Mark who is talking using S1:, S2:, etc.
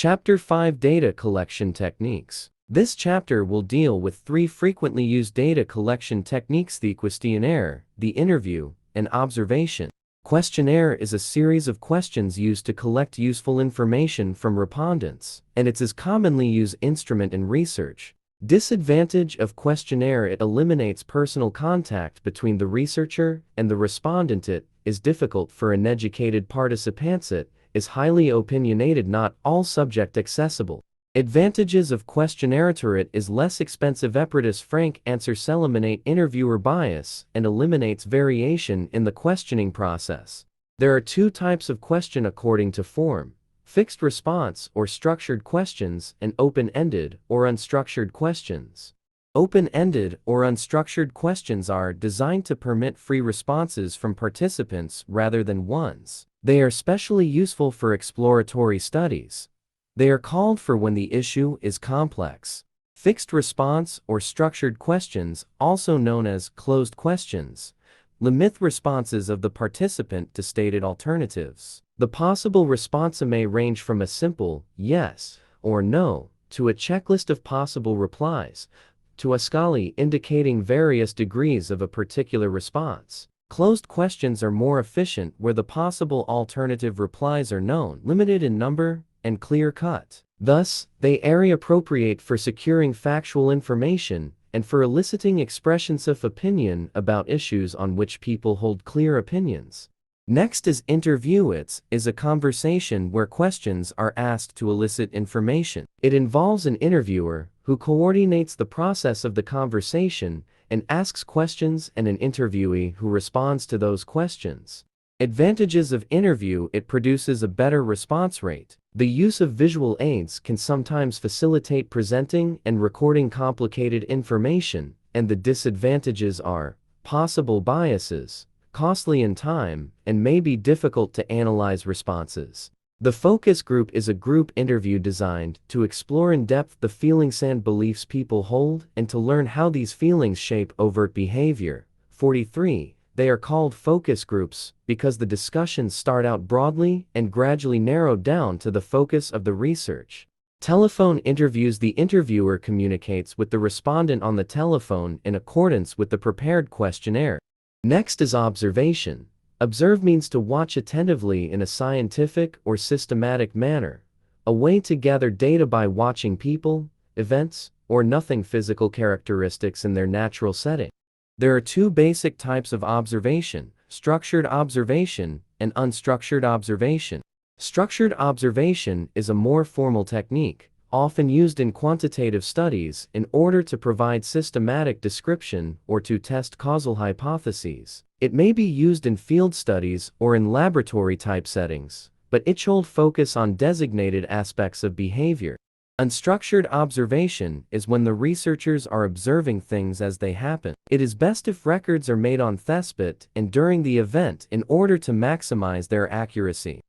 S1: Chapter 5: Data Collection Techniques. This chapter will deal with 3 frequently used data collection techniques: the questionnaire, the interview, and observation. Questionnaire is a series of questions used to collect useful information from respondents, and it's a commonly used instrument in research. Disadvantage of questionnaire: it eliminates personal contact between the researcher and the respondent. It is difficult for uneducated participants. It is highly opinionated, not all subject accessible. Advantages of questionnaire: it is less expensive. Its frank answers eliminate interviewer bias and eliminates variation in the questioning process. There are 2 types of question according to form: fixed response or structured questions, and open-ended or unstructured questions. Open-ended or unstructured questions are designed to permit free responses from participants rather than ones. They are especially useful for exploratory studies. They are called for when the issue is complex. Fixed response or structured questions, also known as closed questions, limit responses of the participant to stated alternatives. The possible response may range from a simple yes or no to a checklist of possible replies, to a scale indicating various degrees of a particular response. Closed questions are more efficient where the possible alternative replies are known, limited in number, and clear-cut. Thus, they are appropriate for securing factual information and for eliciting expressions of opinion about issues on which people hold clear opinions. Next is interview. It is a conversation where questions are asked to elicit information. It involves an interviewer who coordinates the process of the conversation and asks questions, and an interviewee who responds to those questions. Advantages of interview: it produces a better response rate. The use of visual aids can sometimes facilitate presenting and recording complicated information, and the disadvantages are possible biases, costly in time, and may be difficult to analyze responses. The focus group is a group interview designed to explore in depth the feelings and beliefs people hold and to learn how these feelings shape overt behavior. 43. They are called focus groups because the discussions start out broadly and gradually narrow down to the focus of the research. Telephone interviews: the interviewer communicates with the respondent on the telephone in accordance with the prepared questionnaire. Next is observation. Observe means to watch attentively in a scientific or systematic manner, a way to gather data by watching people, events, or nothing physical characteristics in their natural setting. There are 2 basic types of observation: structured observation and unstructured observation. Structured observation is a more formal technique, often used in quantitative studies in order to provide systematic description or to test causal hypotheses. It may be used in field studies or in laboratory-type settings, but it should focus on designated aspects of behavior. Unstructured observation is when the researchers are observing things as they happen. It is best if records are made on the spot and during the event in order to maximize their accuracy.